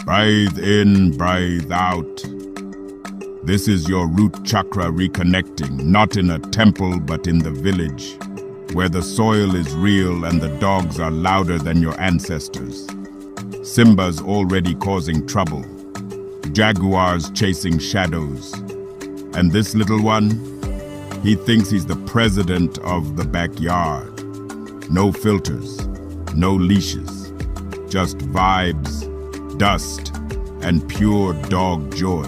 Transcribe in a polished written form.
Breathe in, breathe out. This is your root chakra reconnecting, not in a temple but in the village, where the soil is real and the dogs are louder than your ancestors. Simba's already causing trouble. Jaguars chasing shadows. And this little one, he thinks he's the president of the backyard. No filters, no leashes, just vibes, dust, and pure dog joy.